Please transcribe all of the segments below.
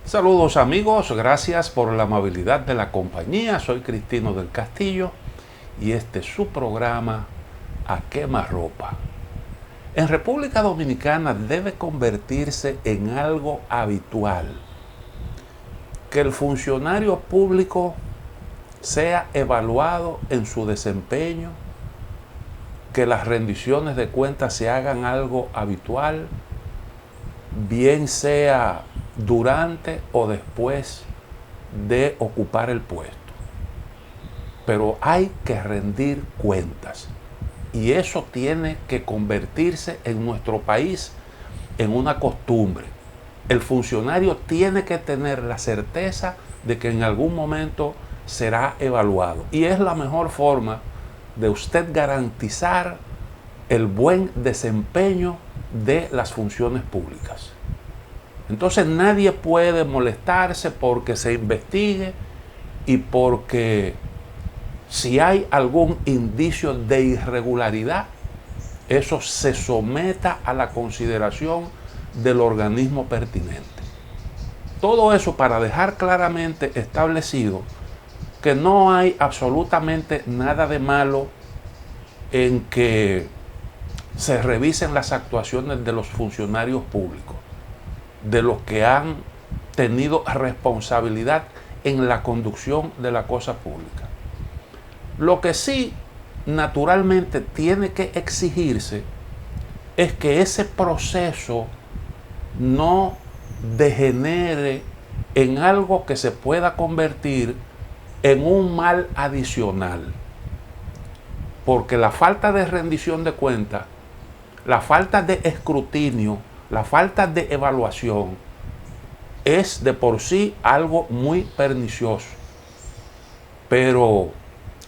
Saludos amigos, gracias por la amabilidad de la compañía. Soy Cristino del Castillo y este es su programa A Quemarropa. En República Dominicana debe convertirse en algo habitual que el funcionario público sea evaluado en su desempeño, que las rendiciones de cuentas se hagan algo habitual, bien sea durante o después de ocupar el puesto. Pero hay que rendir cuentas y eso tiene que convertirse en nuestro país en una costumbre. El funcionario tiene que tener la certeza de que en algún momento será evaluado y es la mejor forma de usted garantizar el buen desempeño de las funciones públicas. Entonces nadie puede molestarse porque se investigue y porque si hay algún indicio de irregularidad, eso se someta a la consideración del organismo pertinente. Todo eso para dejar claramente establecido que no hay absolutamente nada de malo en que se revisen las actuaciones de los funcionarios públicos, de los que han tenido responsabilidad en la conducción de la cosa pública. Lo que sí naturalmente tiene que exigirse es que ese proceso no degenere en algo que se pueda convertir en un mal adicional, porque la falta de rendición de cuentas, la falta de escrutinio, la falta de evaluación es de por sí algo muy pernicioso. Pero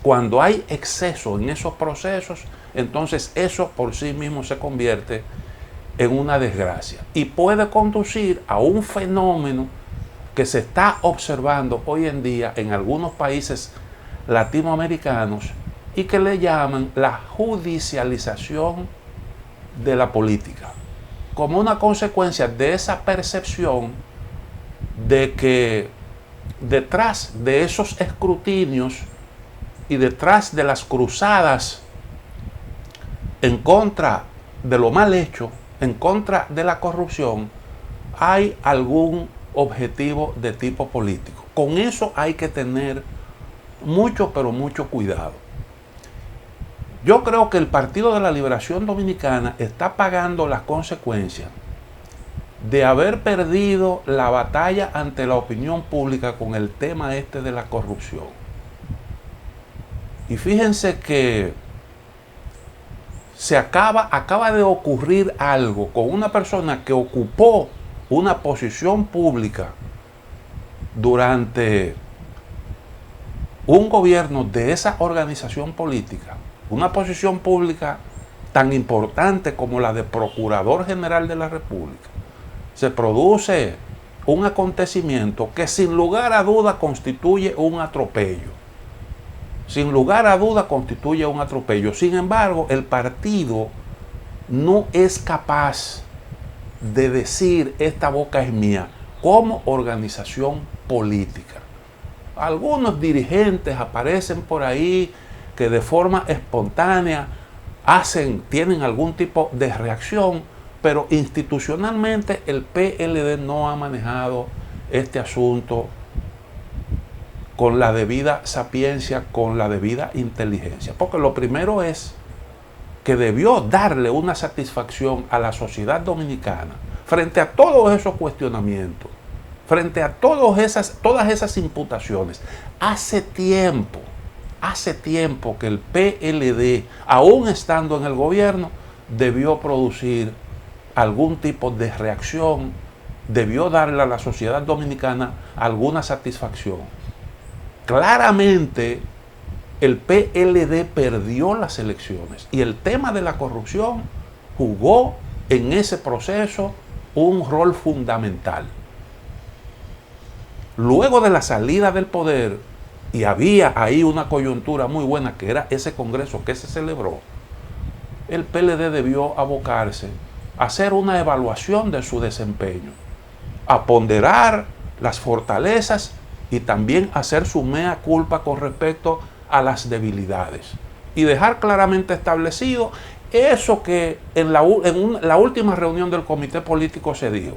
cuando hay exceso en esos procesos, entonces eso por sí mismo se convierte en una desgracia y puede conducir a un fenómeno que se está observando hoy en día en algunos países latinoamericanos y que le llaman la judicialización de la política, como una consecuencia de esa percepción de que detrás de esos escrutinios y detrás de las cruzadas en contra de lo mal hecho, en contra de la corrupción, hay algún objetivo de tipo político. Con eso hay que tener mucho, pero mucho cuidado. Yo creo que el Partido de la Liberación Dominicana está pagando las consecuencias de haber perdido la batalla ante la opinión pública con el tema este de la corrupción. Y fíjense que acaba de ocurrir algo con una persona que ocupó una posición pública durante un gobierno de esa organización política, una posición pública tan importante como la de Procurador General de la República. Se produce un acontecimiento que sin lugar a duda constituye un atropello. Sin lugar a duda constituye un atropello. Sin embargo, el partido no es capaz de decir esta boca es mía como organización política. Algunos dirigentes aparecen por ahí que de forma espontánea tienen algún tipo de reacción, pero institucionalmente el PLD no ha manejado este asunto con la debida sapiencia, con la debida inteligencia. Porque lo primero es que debió darle una satisfacción a la sociedad dominicana frente a todos esos cuestionamientos, frente a todas esas imputaciones. Hace tiempo que el PLD, aún estando en el gobierno, debió producir algún tipo de reacción, debió darle a la sociedad dominicana alguna satisfacción. Claramente el PLD perdió las elecciones y el tema de la corrupción jugó en ese proceso un rol fundamental. Luego de la salida del poder, y había ahí una coyuntura muy buena que era ese congreso que se celebró, el PLD debió abocarse a hacer una evaluación de su desempeño, a ponderar las fortalezas y también hacer su mea culpa con respecto a las debilidades. Y dejar claramente establecido eso que en la última reunión del comité político se dijo.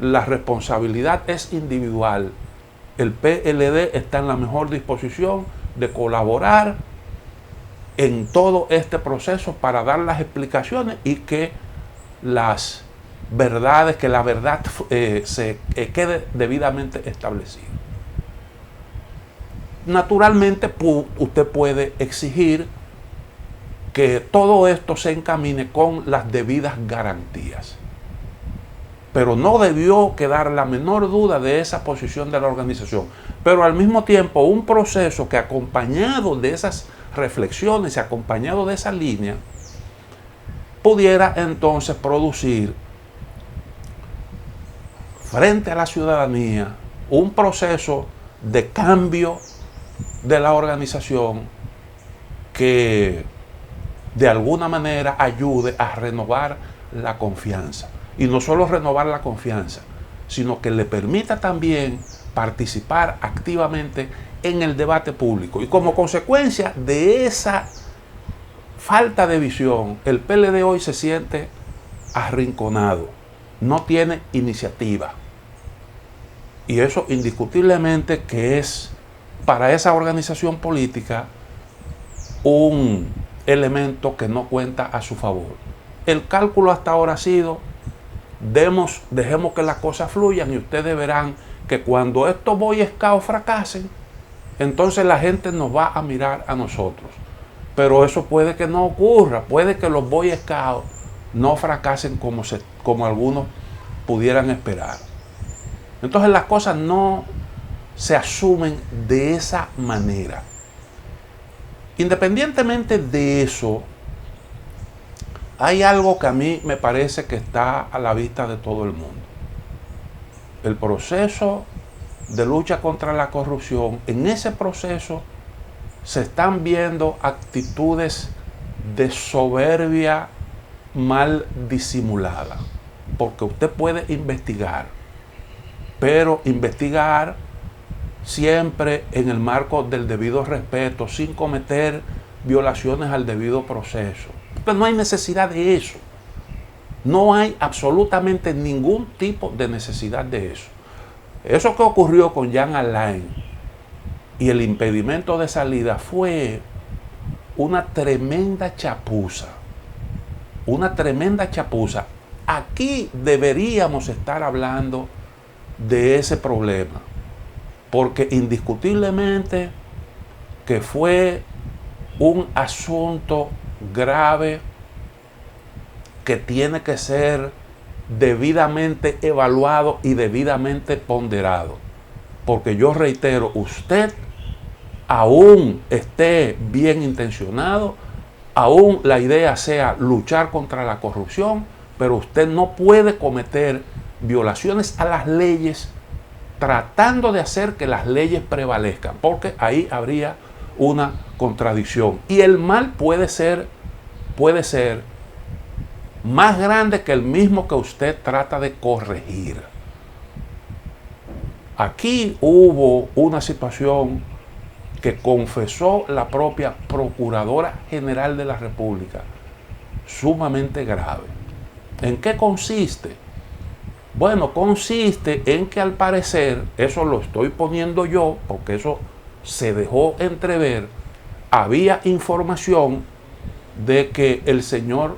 La responsabilidad es individual. El PLD está en la mejor disposición de colaborar en todo este proceso para dar las explicaciones y que las verdades, que la verdad se quede debidamente establecida. Naturalmente, usted puede exigir que todo esto se encamine con las debidas garantías. Pero no debió quedar la menor duda de esa posición de la organización. Pero al mismo tiempo, un proceso que acompañado de esas reflexiones y acompañado de esa línea, pudiera entonces producir frente a la ciudadanía un proceso de cambio de la organización que de alguna manera ayude a renovar la confianza. Y no solo renovar la confianza, sino que le permita también participar activamente en el debate público. Y como consecuencia de esa falta de visión, el PLD hoy se siente arrinconado, no tiene iniciativa. Y eso indiscutiblemente que es para esa organización política un elemento que no cuenta a su favor. El cálculo hasta ahora ha sido: dejemos que las cosas fluyan y ustedes verán que cuando estos Boy Scouts fracasen, entonces la gente nos va a mirar a nosotros. Pero eso puede que no ocurra, puede que los Boy Scouts no fracasen como algunos pudieran esperar. Entonces las cosas no se asumen de esa manera. Independientemente de eso, hay algo que a mí me parece que está a la vista de todo el mundo. El proceso de lucha contra la corrupción, en ese proceso se están viendo actitudes de soberbia mal disimulada. Porque usted puede investigar, pero investigar siempre en el marco del debido respeto, sin cometer violaciones al debido proceso. Pero no hay necesidad de eso. No hay absolutamente ningún tipo de necesidad de eso. Eso que ocurrió con Jean Alain y el impedimento de salida fue una tremenda chapuza. Una tremenda chapuza. Aquí deberíamos estar hablando de ese problema, porque indiscutiblemente que fue un asunto grave que tiene que ser debidamente evaluado y debidamente ponderado. Porque yo reitero, usted, aún esté bien intencionado, aún la idea sea luchar contra la corrupción, pero usted no puede cometer violaciones a las leyes tratando de hacer que las leyes prevalezcan, porque ahí habría una contradicción. Y el mal puede ser más grande que el mismo que usted trata de corregir. Aquí hubo una situación que confesó la propia Procuradora General de la República, sumamente grave. ¿En qué consiste? Bueno, consiste en que al parecer, eso lo estoy poniendo yo, porque eso se dejó entrever, había información de que el señor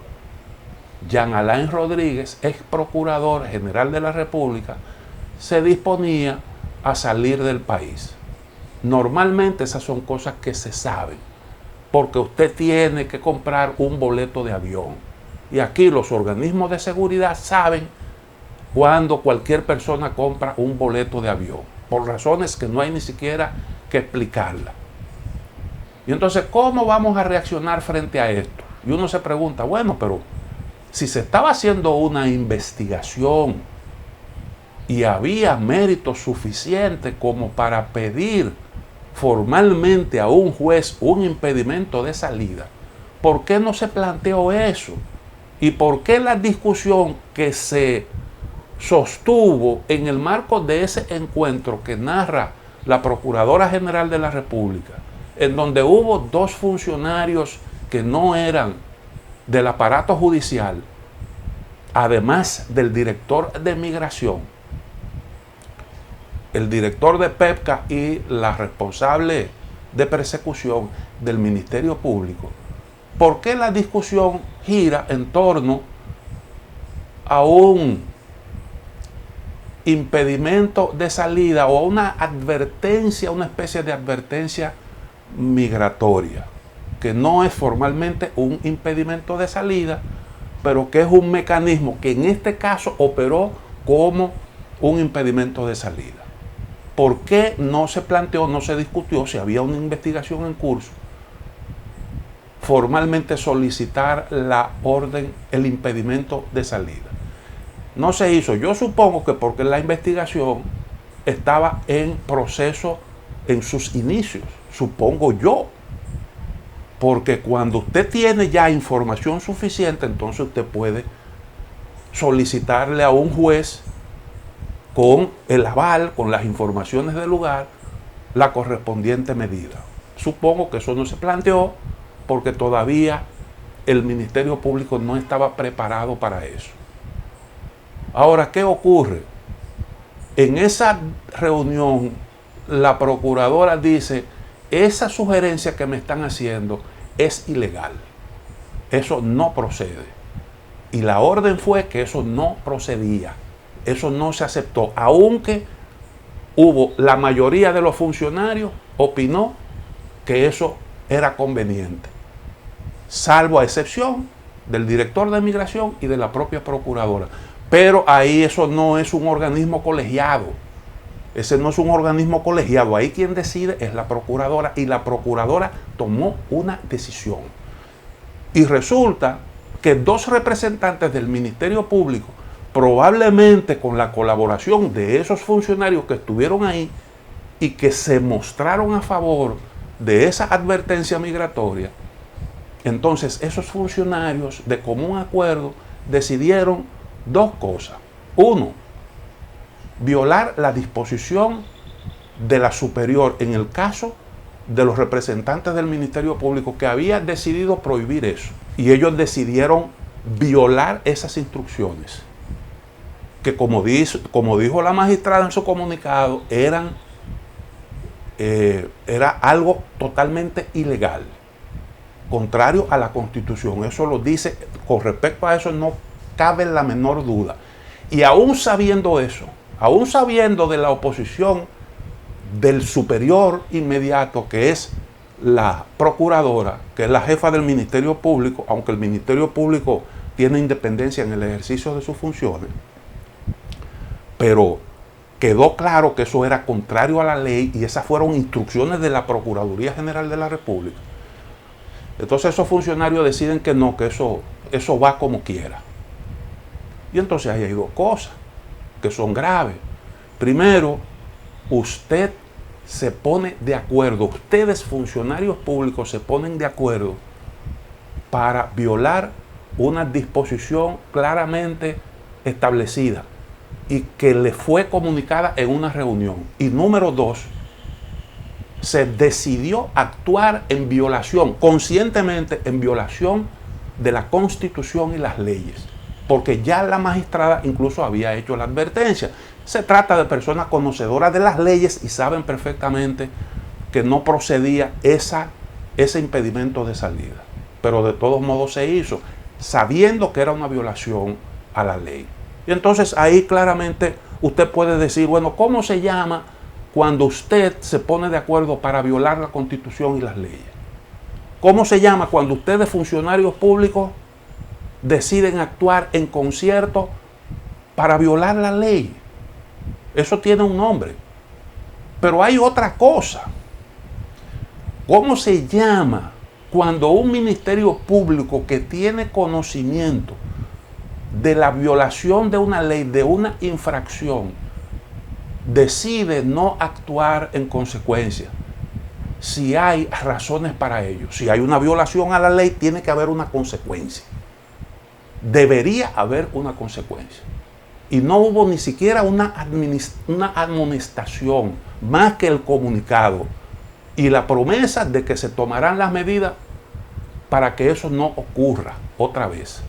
Jean Alain Rodríguez, ex procurador general de la República, se disponía a salir del país. Normalmente esas son cosas que se saben, porque usted tiene que comprar un boleto de avión. Y aquí los organismos de seguridad saben cuando cualquier persona compra un boleto de avión, por razones que no hay ni siquiera que explicarla. Y entonces, ¿cómo vamos a reaccionar frente a esto? Y uno se pregunta, bueno, pero si se estaba haciendo una investigación y había mérito suficiente como para pedir formalmente a un juez un impedimento de salida, ¿por qué no se planteó eso? ¿Y por qué la discusión que se sostuvo en el marco de ese encuentro que narra la Procuradora General de la República, en donde hubo dos funcionarios que no eran del aparato judicial, además del director de Migración, el director de PEPCA y la responsable de persecución del Ministerio Público. ¿Por qué la discusión gira en torno a un impedimento de salida o a una advertencia, una especie de advertencia migratoria, que no es formalmente un impedimento de salida, pero que es un mecanismo que en este caso operó como un impedimento de salida? ¿Por qué no se planteó, no se discutió, si había una investigación en curso, formalmente solicitar la orden, el impedimento de salida? No se hizo. Yo supongo que porque la investigación estaba en proceso en sus inicios, supongo yo. Porque cuando usted tiene ya información suficiente, entonces usted puede solicitarle a un juez con el aval, con las informaciones del lugar, la correspondiente medida. Supongo que eso no se planteó porque todavía el Ministerio Público no estaba preparado para eso. Ahora, ¿qué ocurre? En esa reunión, la procuradora dice: esa sugerencia que me están haciendo es ilegal. Eso no procede. Y la orden fue que eso no procedía. Eso no se aceptó. Aunque la mayoría de los funcionarios opinó que eso era conveniente. Salvo a excepción del director de Migración y de la propia procuradora. Pero ahí eso no es un organismo colegiado. Ese no es un organismo colegiado. Ahí quien decide es la procuradora, y la procuradora tomó una decisión. Y resulta que dos representantes del Ministerio Público, probablemente con la colaboración de esos funcionarios que estuvieron ahí y que se mostraron a favor de esa advertencia migratoria, entonces esos funcionarios de común acuerdo decidieron dos cosas. Uno, violar la disposición de la superior en el caso de los representantes del Ministerio Público, que había decidido prohibir eso. Y ellos decidieron violar esas instrucciones, que como dijo la magistrada en su comunicado, era algo totalmente ilegal, contrario a la Constitución. Eso lo dice, con respecto a eso no cabe la menor duda. Y aún sabiendo eso, aún sabiendo de la oposición del superior inmediato, que es la procuradora, que es la jefa del Ministerio Público, aunque el Ministerio Público tiene independencia en el ejercicio de sus funciones, pero quedó claro que eso era contrario a la ley y esas fueron instrucciones de la Procuraduría General de la República. Entonces esos funcionarios deciden que no, que eso va como quiera. Y entonces ahí hay dos cosas que son graves. Primero, usted se pone de acuerdo, ustedes funcionarios públicos se ponen de acuerdo para violar una disposición claramente establecida y que le fue comunicada en una reunión. Y número dos, se decidió actuar en violación, conscientemente en violación de la Constitución y las leyes, porque ya la magistrada incluso había hecho la advertencia. Se trata de personas conocedoras de las leyes y saben perfectamente que no procedía ese impedimento de salida. Pero de todos modos se hizo, sabiendo que era una violación a la ley. Y entonces ahí claramente usted puede decir, bueno, ¿cómo se llama cuando usted se pone de acuerdo para violar la Constitución y las leyes? ¿Cómo se llama cuando ustedes, funcionarios públicos, deciden actuar en concierto para violar la ley? Eso tiene un nombre. Pero hay otra cosa. ¿Cómo se llama cuando un ministerio público que tiene conocimiento de la violación de una ley, de una infracción, decide no actuar en consecuencia? Si hay razones para ello, si hay una violación a la ley, tiene que haber una consecuencia. Debería haber una consecuencia. y no hubo ni siquiera una amonestación más que el comunicado y la promesa de que se tomarán las medidas para que eso no ocurra otra vez.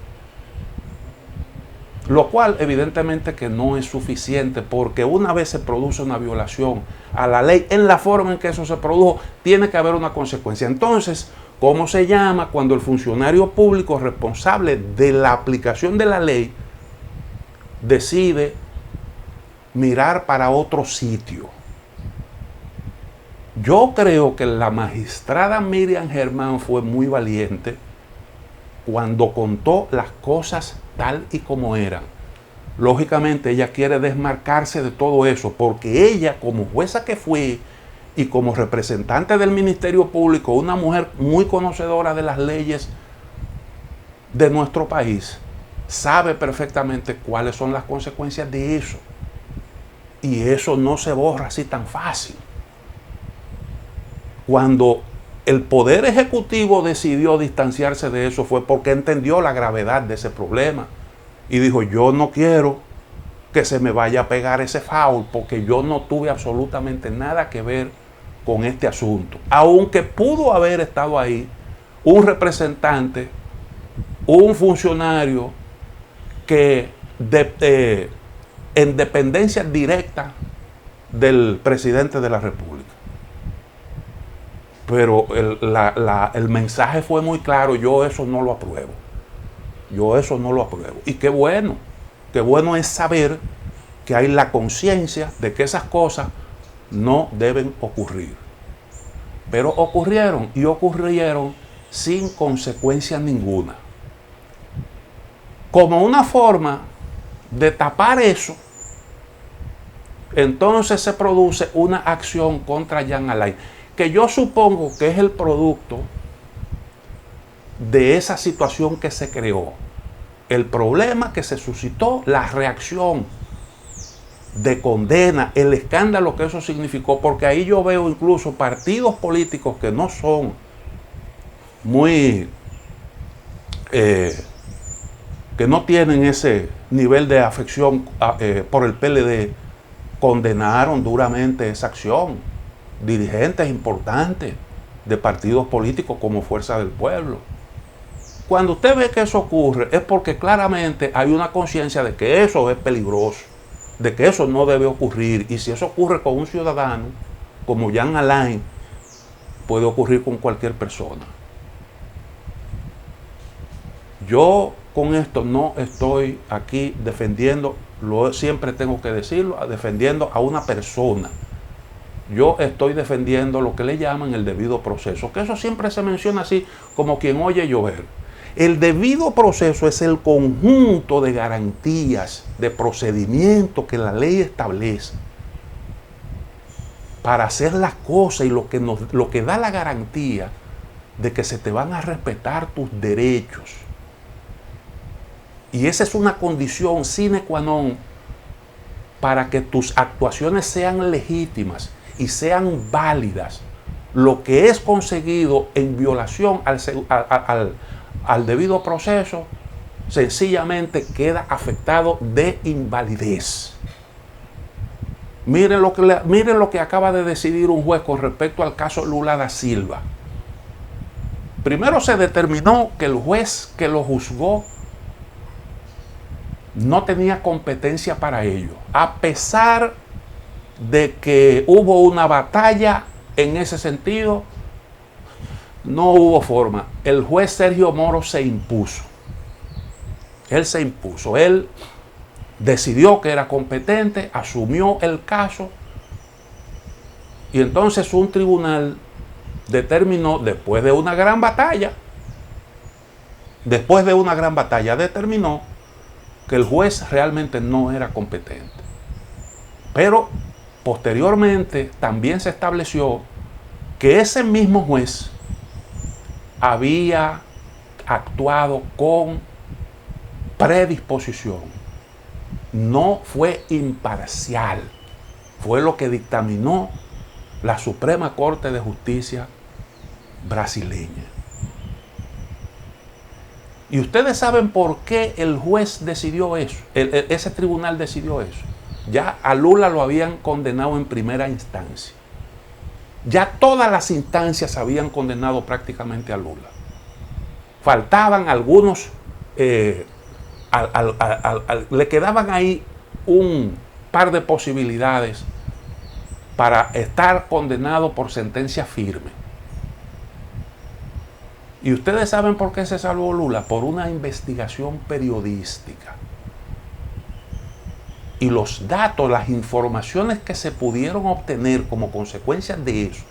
Lo cual evidentemente que no es suficiente, porque una vez se produce una violación a la ley en la forma en que eso se produjo, tiene que haber una consecuencia. Entonces, ¿cómo se llama cuando el funcionario público responsable de la aplicación de la ley decide mirar para otro sitio? Yo creo que la magistrada Miriam Germán fue muy valiente cuando contó las cosas tal y como eran. Lógicamente ella quiere desmarcarse de todo eso, porque ella, como jueza que fue y como representante del Ministerio Público, una mujer muy conocedora de las leyes de nuestro país, sabe perfectamente cuáles son las consecuencias de eso. Y eso no se borra así tan fácil. Cuando el Poder Ejecutivo decidió distanciarse de eso fue porque entendió la gravedad de ese problema y dijo: yo no quiero que se me vaya a pegar ese foul, porque yo no tuve absolutamente nada que ver con este asunto. Aunque pudo haber estado ahí un representante, un funcionario que en dependencia directa del presidente de la República. Pero el mensaje fue muy claro: yo eso no lo apruebo. Yo eso no lo apruebo. Y qué bueno es saber que hay la conciencia de que esas cosas no deben ocurrir. Pero ocurrieron, y ocurrieron sin consecuencia ninguna. Como una forma de tapar eso, entonces se produce una acción contra Jean Alain, que yo supongo que es el producto de esa situación que se creó, el problema que se suscitó, la reacción de condena, el escándalo que eso significó, porque ahí yo veo incluso partidos políticos que no son muy, que no tienen ese nivel de afección por el PLD, condenaron duramente esa acción. Dirigentes importantes de partidos políticos como Fuerza del Pueblo. Cuando usted ve que eso ocurre, es porque claramente hay una conciencia de que eso es peligroso, de que eso no debe ocurrir. Y si eso ocurre con un ciudadano como Jean Alain, puede ocurrir con cualquier persona. Yo con esto no estoy aquí defendiendo, siempre tengo que decirlo, defendiendo a una persona. Yo estoy defendiendo lo que le llaman el debido proceso, que eso siempre se menciona así como quien oye llover. El debido proceso es el conjunto de garantías, de procedimientos que la ley establece para hacer las cosas, y lo que da la garantía de que se te van a respetar tus derechos. Y esa es una condición sine qua non para que tus actuaciones sean legítimas y sean válidas. Lo que es conseguido en violación al debido proceso sencillamente queda afectado de invalidez. Miren lo que acaba de decidir un juez con respecto al caso Lula da Silva. Primero se determinó que el juez que lo juzgó no tenía competencia para ello, a pesar de que hubo una batalla en ese sentido. No hubo forma. El juez Sergio Moro se impuso. Él se impuso. Él decidió que era competente, asumió el caso, y entonces un tribunal determinó, después de una gran batalla, determinó que el juez realmente no era competente. Pero posteriormente también se estableció que ese mismo juez había actuado con predisposición. No fue imparcial. Fue lo que dictaminó la Suprema Corte de Justicia brasileña. Y ustedes saben por qué el juez decidió eso, ese tribunal decidió eso. Ya a Lula lo habían condenado en primera instancia. Ya todas las instancias habían condenado prácticamente a Lula. Faltaban algunos, le quedaban ahí un par de posibilidades para estar condenado por sentencia firme. Y ustedes saben por qué se salvó Lula, por una investigación periodística. Y los datos, las informaciones que se pudieron obtener como consecuencia de eso,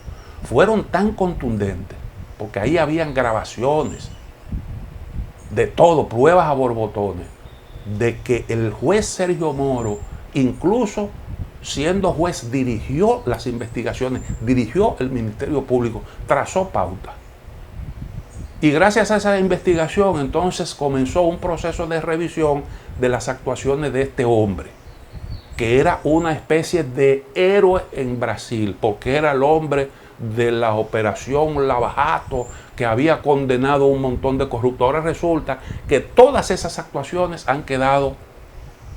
fueron tan contundentes, porque ahí habían grabaciones de todo, pruebas a borbotones, de que el juez Sergio Moro, incluso siendo juez, dirigió las investigaciones, dirigió el Ministerio Público, trazó pauta. Y gracias a esa investigación, entonces comenzó un proceso de revisión de las actuaciones de este hombre, que era una especie de héroe en Brasil, porque era el hombre de la operación Lava Jato, que había condenado a un montón de corruptos. Ahora resulta que todas esas actuaciones han quedado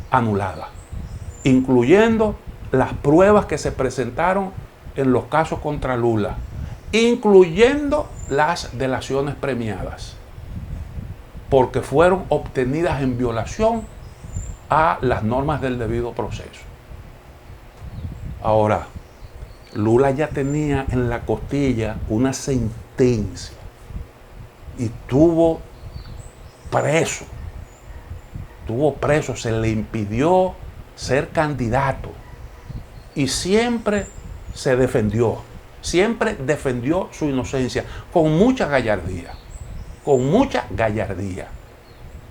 anuladas, incluyendo las pruebas que se presentaron en los casos contra Lula, incluyendo las delaciones premiadas, porque fueron obtenidas en violación a las normas del debido proceso. Ahora, Lula ya tenía en la costilla una sentencia y estuvo preso, se le impidió ser candidato y siempre se defendió, siempre defendió su inocencia con mucha gallardía,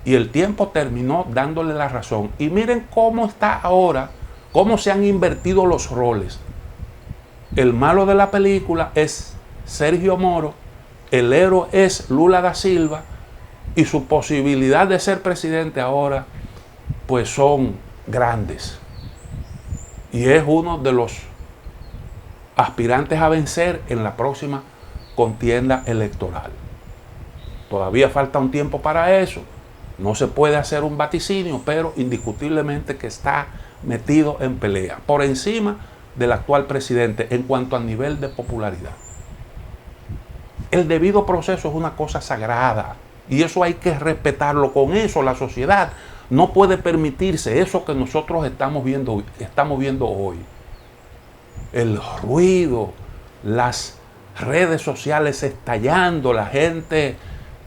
y el tiempo terminó dándole la razón. Y miren cómo está ahora, cómo se han invertido los roles. El malo de la película es Sergio Moro, el héroe es Lula da Silva, y su posibilidad de ser presidente ahora pues son grandes. Y es uno de los aspirantes a vencer en la próxima contienda electoral. Todavía falta un tiempo para eso. No se puede hacer un vaticinio, pero indiscutiblemente que está metido en pelea, por encima del actual presidente en cuanto al nivel de popularidad. El debido proceso es una cosa sagrada y eso hay que respetarlo. Con eso la sociedad no puede permitirse eso que nosotros estamos viendo hoy. El ruido, las redes sociales estallando, la gente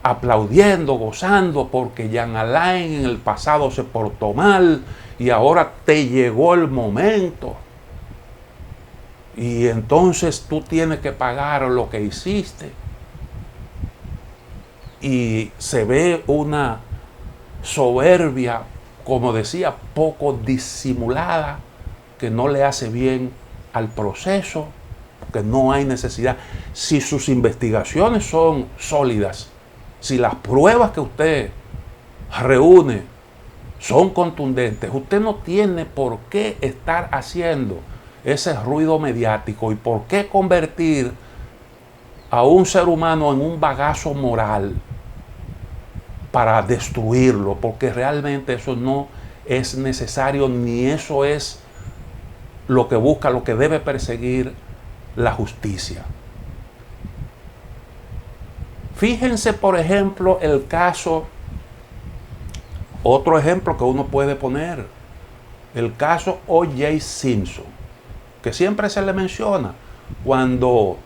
aplaudiendo, gozando, porque Jean Alain en el pasado se portó mal y ahora te llegó el momento. Y entonces tú tienes que pagar lo que hiciste. Y se ve una soberbia, como decía, poco disimulada, que no le hace bien al proceso, porque no hay necesidad. Si sus investigaciones son sólidas, si las pruebas que usted reúne son contundentes, usted no tiene por qué estar haciendo ese ruido mediático y por qué convertir a un ser humano en un bagazo moral para destruirlo, porque realmente eso no es necesario, ni eso es lo que busca, lo que debe perseguir la justicia. Fíjense, por ejemplo, el caso, otro ejemplo que uno puede poner, el caso O.J. Simpson, que siempre se le menciona cuando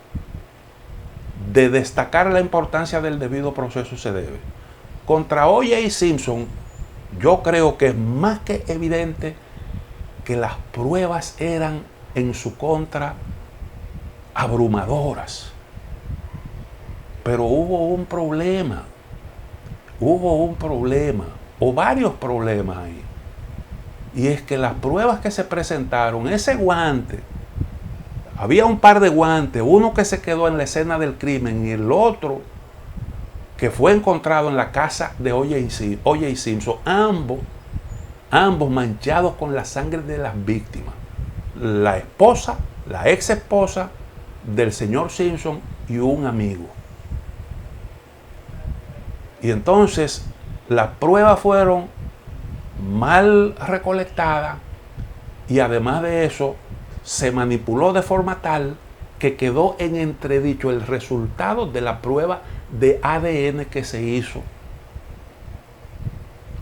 de destacar la importancia del debido proceso se debe. Contra O.J. Simpson, yo creo que es más que evidente que las pruebas eran en su contra abrumadoras. Pero hubo un problema, o varios problemas ahí. Y es que las pruebas que se presentaron, ese guante, había un par de guantes, uno que se quedó en la escena del crimen y el otro que fue encontrado en la casa de O.J. Simpson, ambos manchados con la sangre de las víctimas. La esposa, la ex esposa del señor Simpson y un amigo. Y entonces las pruebas fueron mal recolectadas y además de eso se manipuló de forma tal que quedó en entredicho el resultado de la prueba de ADN que se hizo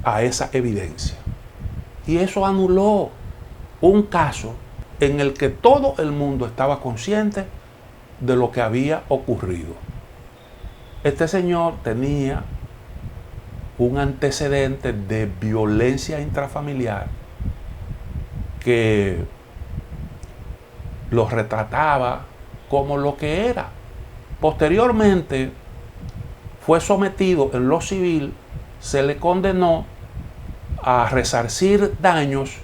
a esa evidencia. Y eso anuló un caso en el que todo el mundo estaba consciente de lo que había ocurrido. Este señor tenía un antecedente de violencia intrafamiliar que lo retrataba como lo que era. Posteriormente fue sometido en lo civil, se le condenó a resarcir daños,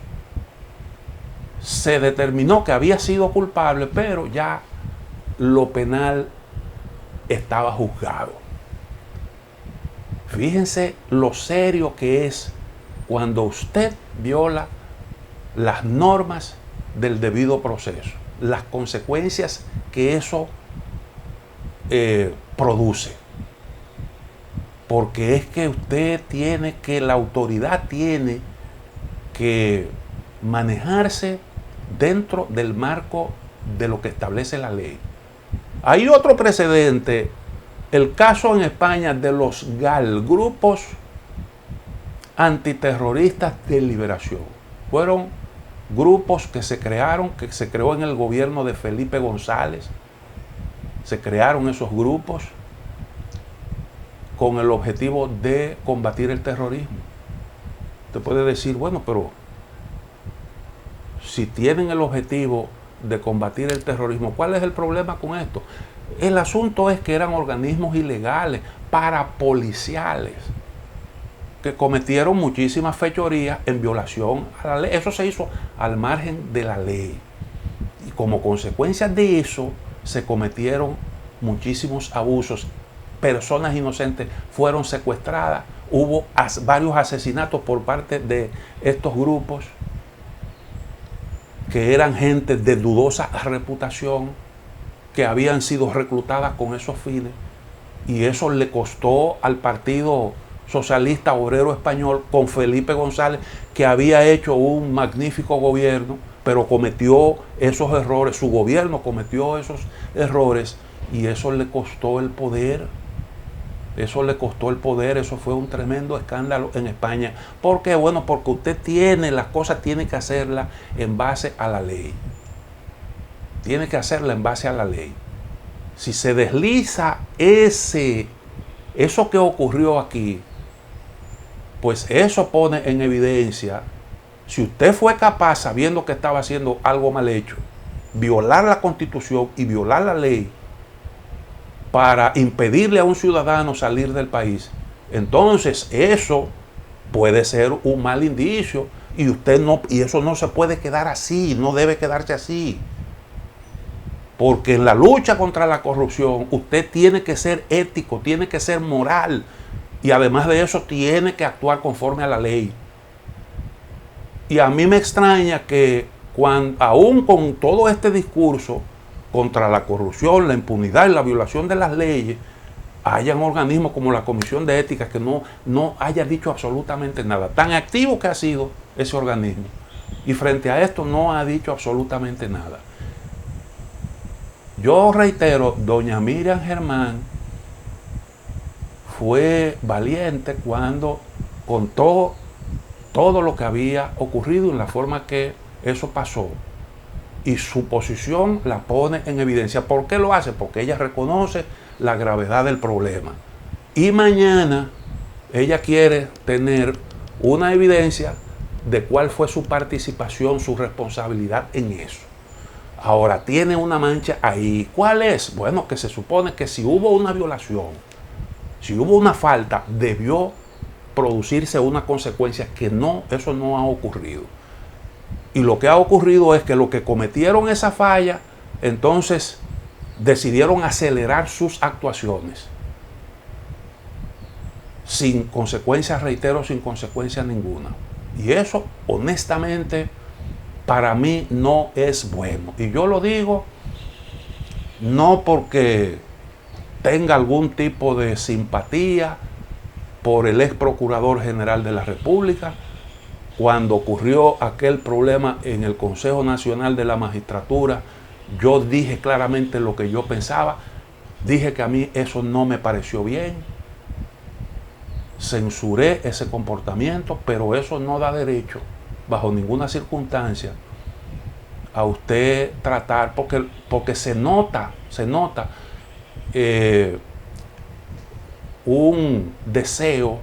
se determinó que había sido culpable, pero ya lo penal estaba juzgado. Fíjense lo serio que es cuando usted viola las normas del debido proceso, las consecuencias que eso produce. Porque es que usted tiene que, la autoridad tiene que manejarse dentro del marco de lo que establece la ley. Hay otro precedente, el caso en España de los GAL, Grupos Antiterroristas de Liberación. Fueron grupos que se creó en el gobierno de Felipe González. Se crearon esos grupos con el objetivo de combatir el terrorismo. Usted puede decir, bueno, pero si tienen el objetivo de combatir el terrorismo, ¿cuál es el problema con esto? El asunto es que eran organismos ilegales, parapoliciales, que cometieron muchísimas fechorías en violación a la ley. Eso se hizo al margen de la ley. Y como consecuencia de eso, se cometieron muchísimos abusos. Personas inocentes fueron secuestradas. Hubo varios asesinatos por parte de estos grupos, que eran gente de dudosa reputación, que habían sido reclutadas con esos fines. Y eso le costó al Partido Socialista Obrero Español, con Felipe González, que había hecho un magnífico gobierno, pero cometió esos errores. Su gobierno cometió esos errores y eso le costó el poder. Eso le costó el poder. Eso fue un tremendo escándalo en España. ¿Por qué? Bueno, porque usted tiene, las cosas tiene que hacerlas en base a la ley. Tiene que hacerla en base a la ley. Si se desliza eso que ocurrió aquí, pues eso pone en evidencia, si usted fue capaz, sabiendo que estaba haciendo algo mal hecho, violar la Constitución y violar la ley para impedirle a un ciudadano salir del país, entonces eso puede ser un mal indicio y eso no se puede quedar así, no debe quedarse así. Porque en la lucha contra la corrupción usted tiene que ser ético, tiene que ser moral y además de eso tiene que actuar conforme a la ley. Y a mí me extraña que aún con todo este discurso contra la corrupción, la impunidad y la violación de las leyes, hayan organismos como la Comisión de Ética que no haya dicho absolutamente nada. Tan activo que ha sido ese organismo y frente a esto no ha dicho absolutamente nada. Yo reitero, doña Miriam Germán fue valiente cuando contó todo lo que había ocurrido en la forma que eso pasó. Y su posición la pone en evidencia. ¿Por qué lo hace? Porque ella reconoce la gravedad del problema. Y mañana ella quiere tener una evidencia de cuál fue su participación, su responsabilidad en eso. Ahora tiene una mancha ahí. ¿Cuál es? Bueno, que se supone que si hubo una violación, si hubo una falta, debió producirse una consecuencia que eso no ha ocurrido. Y lo que ha ocurrido es que los que cometieron esa falla, entonces decidieron acelerar sus actuaciones. Sin consecuencias, reitero, sin consecuencia ninguna. Y eso, honestamente, para mí no es bueno. Y yo lo digo no porque tenga algún tipo de simpatía por el ex procurador general de la República. Cuando ocurrió aquel problema en el Consejo Nacional de la Magistratura, yo dije claramente lo que yo pensaba. Dije que a mí eso no me pareció bien. Censuré ese comportamiento, pero eso no da derecho, bajo ninguna circunstancia, a usted tratar, porque se nota un deseo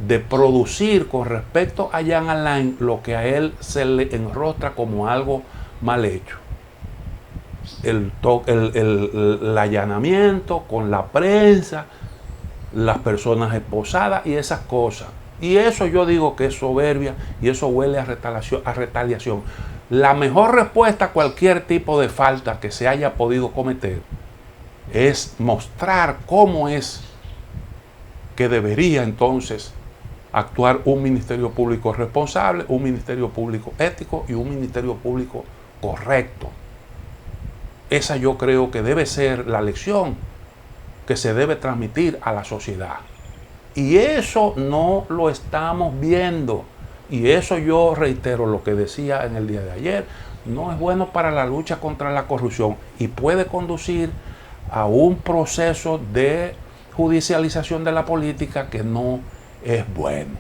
de producir con respecto a Jean Alain lo que a él se le enrostra como algo mal hecho. El allanamiento con la prensa, las personas esposadas y esas cosas. Y eso yo digo que es soberbia y eso huele a retaliación. La mejor respuesta a cualquier tipo de falta que se haya podido cometer es mostrar cómo es que debería entonces actuar un ministerio público responsable, un ministerio público ético y un ministerio público correcto. Esa yo creo que debe ser la lección que se debe transmitir a la sociedad. Y eso no lo estamos viendo. Y eso yo reitero lo que decía en el día de ayer. No es bueno para la lucha contra la corrupción y puede conducir a un proceso de judicialización de la política que no es bueno.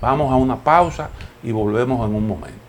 Vamos a una pausa y volvemos en un momento.